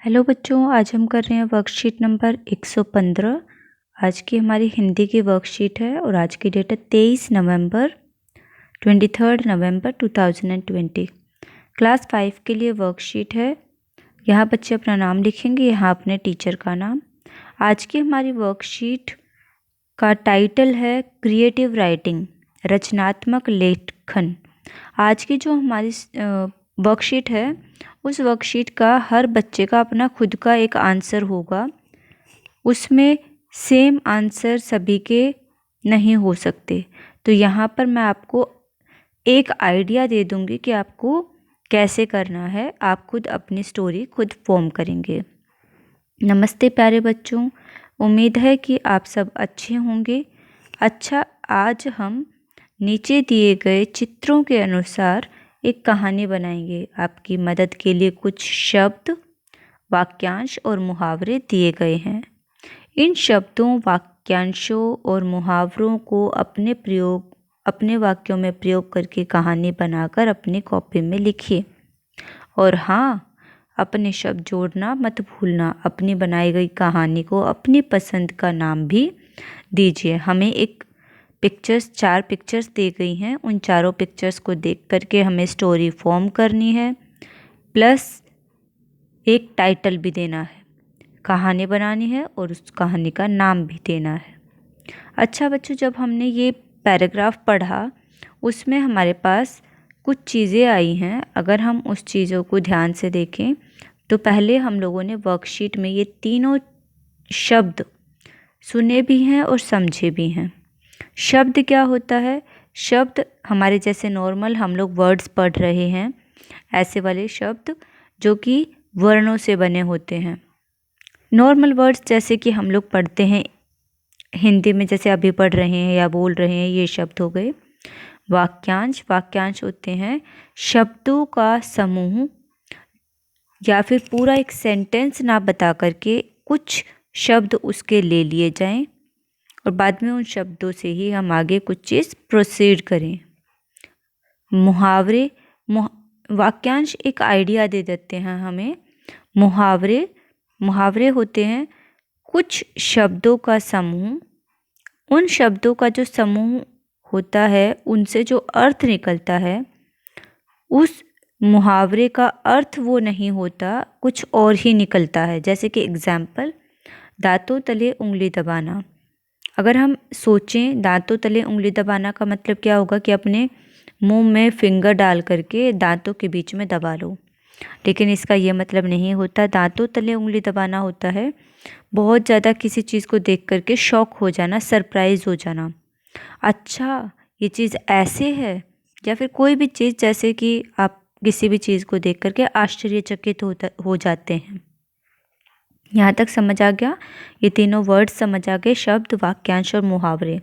Hello बच्चों, आज हम कर रहे हैं वर्कशीट नंबर 115। आज की हमारी हिंदी की वर्कशीट है और आज की डेट है 23 नवंबर 2020। क्लास 5 के लिए वर्कशीट है। यहाँ बच्चे अपना नाम लिखेंगे, यहाँ अपने टीचर का नाम। आज की हमारी वर्कशीट का टाइटल है क्रिएटिव राइटिंग, रचनात्मक लेखन। आज की जो हमारी वर्कशीट है उस वर्कशीट का हर बच्चे का अपना खुद का एक आंसर होगा। उसमें सेम आंसर सभी के नहीं हो सकते। तो यहाँ पर मैं आपको एक आइडिया दे दूँगी कि आपको कैसे करना है। आप खुद अपनी स्टोरी खुद फॉर्म करेंगे। नमस्ते प्यारे बच्चों, उम्मीद है कि आप सब अच्छे होंगे। अच्छा, आज हम नीचे दिए गए चित्रों के अनुसार एक कहानी बनाएंगे। आपकी मदद के लिए कुछ शब्द, वाक्यांश और मुहावरे दिए गए हैं। इन शब्दों, वाक्यांशों और मुहावरों को अपने वाक्यों में प्रयोग करके कहानी बनाकर अपनी कॉपी में लिखिए। और हाँ, अपने शब्द जोड़ना मत भूलना। अपनी बनाई गई कहानी को अपनी पसंद का नाम भी दीजिए। हमें 4 पिक्चर्स दी गई हैं। उन चारों पिक्चर्स को देख करके हमें स्टोरी फॉर्म करनी है, प्लस एक टाइटल भी देना है। कहानी बनानी है और उस कहानी का नाम भी देना है। अच्छा बच्चों, जब हमने ये पैराग्राफ पढ़ा उसमें हमारे पास कुछ चीज़ें आई हैं। अगर हम उस चीज़ों को ध्यान से देखें तो पहले हम लोगों ने वर्कशीट में ये तीनों शब्द सुने भी हैं और समझे भी हैं। शब्द क्या होता है? शब्द हमारे जैसे नॉर्मल हम लोग वर्ड्स पढ़ रहे हैं, ऐसे वाले शब्द जो कि वर्णों से बने होते हैं। नॉर्मल वर्ड्स जैसे कि हम लोग पढ़ते हैं हिंदी में, जैसे अभी पढ़ रहे हैं या बोल रहे हैं, ये शब्द हो गए। वाक्यांश होते हैं शब्दों का समूह या फिर पूरा एक सेंटेंस ना बता करके कुछ शब्द उसके ले लिए जाएं और बाद में उन शब्दों से ही हम आगे कुछ चीज़ प्रोसीड करें। मुहावरे, वाक्यांश एक आइडिया दे देते हैं हमें। मुहावरे होते हैं कुछ शब्दों का समूह। उन शब्दों का जो समूह होता है उनसे जो अर्थ निकलता है, उस मुहावरे का अर्थ वो नहीं होता, कुछ और ही निकलता है। जैसे कि एग्जाम्पल, दांतों तले उंगली दबाना। अगर हम सोचें, दांतों तले उंगली दबाना का मतलब क्या होगा कि अपने मुंह में फिंगर डाल करके दांतों के बीच में दबा लो। लेकिन इसका ये मतलब नहीं होता। दांतों तले उंगली दबाना होता है बहुत ज़्यादा किसी चीज़ को देख करके शॉक हो जाना, सरप्राइज हो जाना। अच्छा, ये चीज़ ऐसे है, या फिर कोई भी चीज़ जैसे कि आप किसी भी चीज़ को देख करके आश्चर्यचकित हो जाते हैं। यहाँ तक समझ आ गया? ये तीनों वर्ड्स समझ आ गए, शब्द, वाक्यांश और मुहावरे।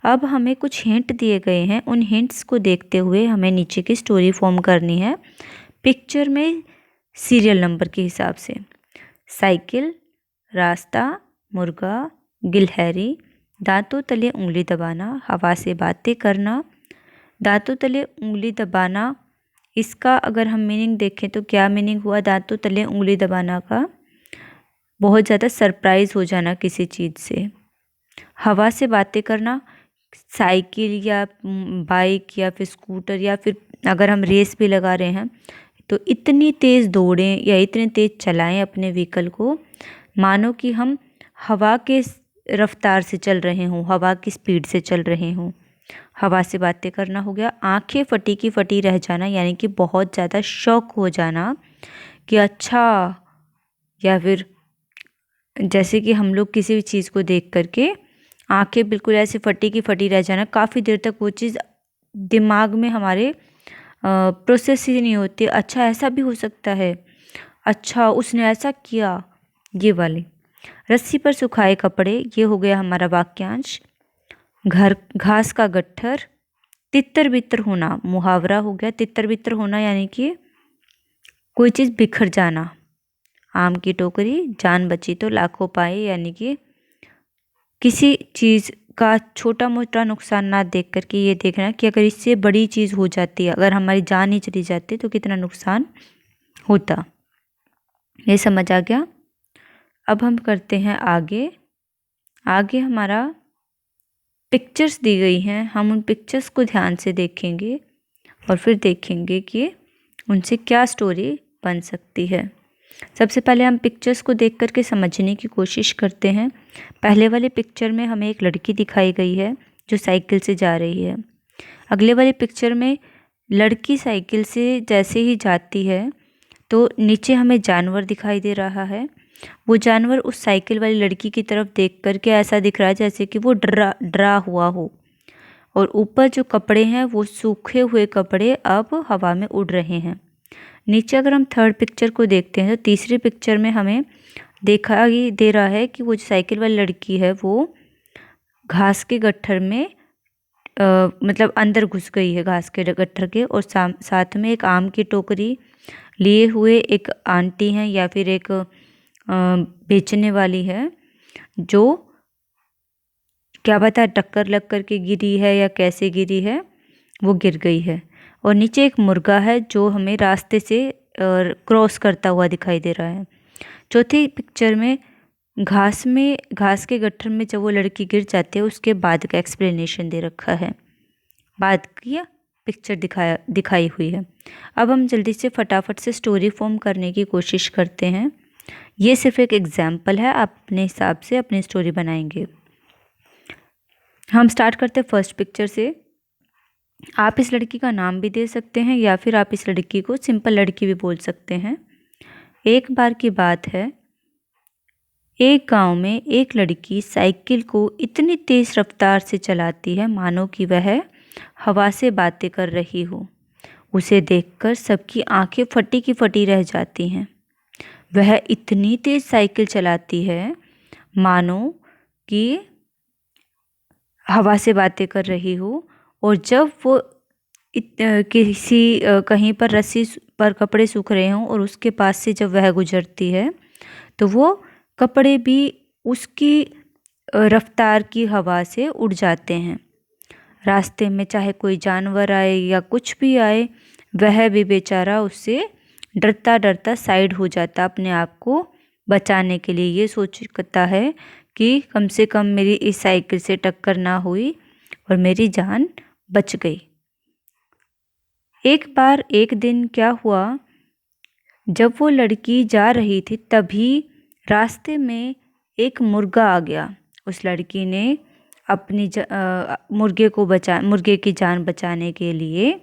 अब हमें कुछ हिंट दिए गए हैं। उन हिंट्स को देखते हुए हमें नीचे की स्टोरी फॉर्म करनी है पिक्चर में सीरियल नंबर के हिसाब से। साइकिल, रास्ता, मुर्गा, गिलहरी, दांतों तले उंगली दबाना, हवा से बातें करना। दांतों तले उंगली दबाना, इसका अगर हम मीनिंग देखें तो क्या मीनिंग हुआ दांतों तले उंगली दबाना का? बहुत ज़्यादा सरप्राइज हो जाना किसी चीज़ से। हवा से बातें करना, साइकिल या बाइक या फिर स्कूटर, या फिर अगर हम रेस भी लगा रहे हैं तो इतनी तेज़ दौड़ें या इतने तेज़ चलाएं अपने व्हीकल को मानो कि हम हवा के रफ्तार से चल रहे हों, हवा की स्पीड से चल रहे हों। हवा से बातें करना हो गया। आंखें फटी की फटी रह जाना, यानी कि बहुत ज़्यादा शॉक हो जाना कि अच्छा, या फिर जैसे कि हम लोग किसी भी चीज़ को देख करके आंखें बिल्कुल ऐसे फटी की फटी रह जाना, काफ़ी देर तक वो चीज़ दिमाग में हमारे प्रोसेस ही नहीं होती। अच्छा, ऐसा भी हो सकता है, अच्छा उसने ऐसा किया, ये वाले। रस्सी पर सुखाए कपड़े, ये हो गया हमारा वाक्यांश। घास का गट्ठर, तितर बितर होना, मुहावरा हो गया। तितर बितर होना यानी कि कोई चीज़ बिखर जाना। आम की टोकरी, जान बची तो लाखों पाए, यानी कि किसी चीज़ का छोटा मोटा नुकसान ना देख करके ये देखना कि अगर इससे बड़ी चीज़ हो जाती है, अगर हमारी जान ही चली जाती तो कितना नुकसान होता। ये समझ आ गया। अब हम करते हैं आगे। आगे हमारा पिक्चर्स दी गई हैं, हम उन पिक्चर्स को ध्यान से देखेंगे और फिर देखेंगे कि उनसे क्या स्टोरी बन सकती है। सबसे पहले हम पिक्चर्स को देख कर के समझने की कोशिश करते हैं। पहले वाले पिक्चर में हमें एक लड़की दिखाई गई है जो साइकिल से जा रही है। अगले वाले पिक्चर में लड़की साइकिल से जैसे ही जाती है तो नीचे हमें जानवर दिखाई दे रहा है। वो जानवर उस साइकिल वाली लड़की की तरफ देख कर के ऐसा दिख रहा है जैसे कि वो डरा हुआ हो। और ऊपर जो कपड़े हैं वो सूखे हुए कपड़े अब हवा में उड़ रहे हैं। नीचे अगर हम थर्ड पिक्चर को देखते हैं तो तीसरी पिक्चर में हमें दिखाई दे रहा है कि वो जो साइकिल वाली लड़की है वो घास के गट्ठर में मतलब अंदर घुस गई है घास के गट्ठर के, और साथ में एक आम की टोकरी लिए हुए एक आंटी हैं या फिर एक बेचने वाली है, जो क्या पता टक्कर लग कर के गिरी है या कैसे गिरी है, वो गिर गई है। और नीचे एक मुर्गा है जो हमें रास्ते से क्रॉस करता हुआ दिखाई दे रहा है। चौथी पिक्चर में घास के गट्ठर में जब वो लड़की गिर जाती है उसके बाद का एक्सप्लेनेशन दे रखा है, बाद की पिक्चर दिखाई हुई है। अब हम जल्दी से फटाफट से स्टोरी फॉर्म करने की कोशिश करते हैं। ये सिर्फ एक एग्जाम्पल है, आप अपने हिसाब से अपनी स्टोरी बनाएंगे। हम स्टार्ट करते हैं फर्स्ट पिक्चर से। आप इस लड़की का नाम भी दे सकते हैं या फिर आप इस लड़की को सिंपल लड़की भी बोल सकते हैं। एक बार की बात है, एक गांव में एक लड़की साइकिल को इतनी तेज रफ्तार से चलाती है मानो कि वह हवा से बातें कर रही हो। उसे देखकर सबकी आंखें फटी की फटी रह जाती हैं। वह इतनी तेज साइकिल चलाती है मानो कि हवा से बातें कर रही हो, और जब वो कहीं पर रस्सी पर कपड़े सूख रहे हों और उसके पास से जब वह गुजरती है तो वो कपड़े भी उसकी रफ्तार की हवा से उड़ जाते हैं। रास्ते में चाहे कोई जानवर आए या कुछ भी आए, वह भी बेचारा उससे डरता डरता साइड हो जाता अपने आप को बचाने के लिए। ये सोचता है कि कम से कम मेरी इस साइकिल से टक्कर ना हुई और मेरी जान बच गई। एक दिन क्या हुआ, जब वो लड़की जा रही थी तभी रास्ते में एक मुर्गा आ गया। उस लड़की ने अपनी मुर्गे की जान बचाने के लिए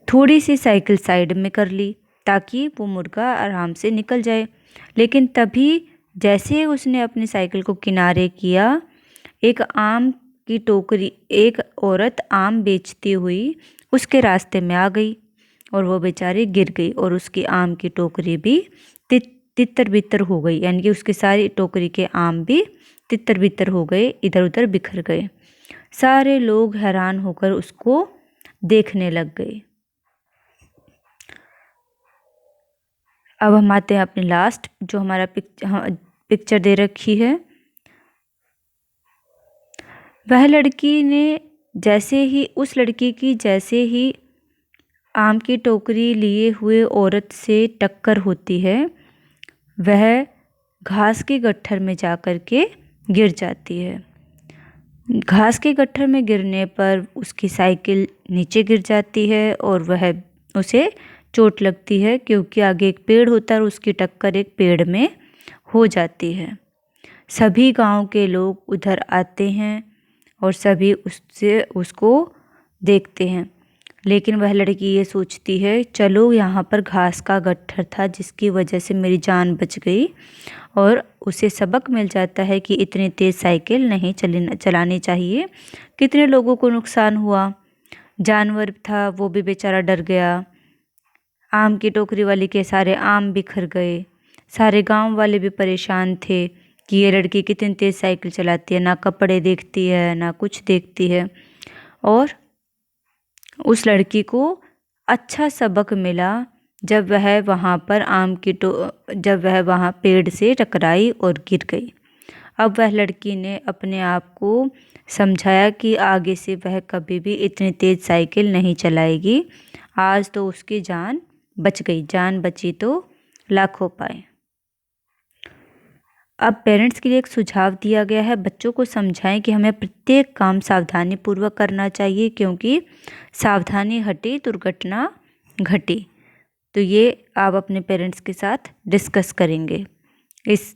थोड़ी सी साइकिल साइड में कर ली ताकि वो मुर्गा आराम से निकल जाए। लेकिन तभी जैसे उसने अपनी साइकिल को किनारे किया, एक औरत आम बेचती हुई उसके रास्ते में आ गई और वो बेचारी गिर गई और उसकी आम की टोकरी भी तितर बितर हो गई, यानी कि उसकी सारी टोकरी के आम भी तितर बितर हो गए, इधर उधर बिखर गए। सारे लोग हैरान होकर उसको देखने लग गए। अब हम आते हैं अपने लास्ट, जो हमारा पिक्चर दे रखी है। वह लड़की ने उस लड़की की जैसे ही आम की टोकरी लिए हुए औरत से टक्कर होती है, वह घास के गट्ठर में जाकर के गिर जाती है। घास के गट्ठर में गिरने पर उसकी साइकिल नीचे गिर जाती है और उसे चोट लगती है, क्योंकि आगे एक पेड़ होता है और उसकी टक्कर एक पेड़ में हो जाती है। सभी गांव के लोग उधर आते हैं और सभी उसको देखते हैं, लेकिन वह लड़की ये सोचती है, चलो यहाँ पर घास का गट्ठर था जिसकी वजह से मेरी जान बच गई, और उसे सबक मिल जाता है कि इतनी तेज़ साइकिल नहीं चलानी चाहिए। कितने लोगों को नुकसान हुआ, जानवर था वो भी बेचारा डर गया, आम की टोकरी वाली के सारे आम बिखर गए, सारे गांव वाले भी परेशान थे कि ये लड़की कितनी तेज़ साइकिल चलाती है, ना कपड़े देखती है ना कुछ देखती है। और उस लड़की को अच्छा सबक मिला जब वह वहाँ पेड़ से टकराई और गिर गई। अब वह लड़की ने अपने आप को समझाया कि आगे से वह कभी भी इतनी तेज़ साइकिल नहीं चलाएगी। आज तो उसकी जान बच गई, जान बची तो लाखों पाए। अब पेरेंट्स के लिए एक सुझाव दिया गया है, बच्चों को समझाएं कि हमें प्रत्येक काम सावधानी पूर्वक करना चाहिए, क्योंकि सावधानी हटी दुर्घटना घटी। तो ये आप अपने पेरेंट्स के साथ डिस्कस करेंगे इस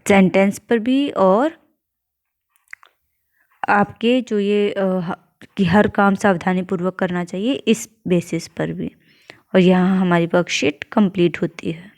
सेंटेंस पर भी, और आपके जो ये कि हर काम सावधानी पूर्वक करना चाहिए इस बेसिस पर भी। और यहाँ हमारी वर्कशीट कंप्लीट होती है।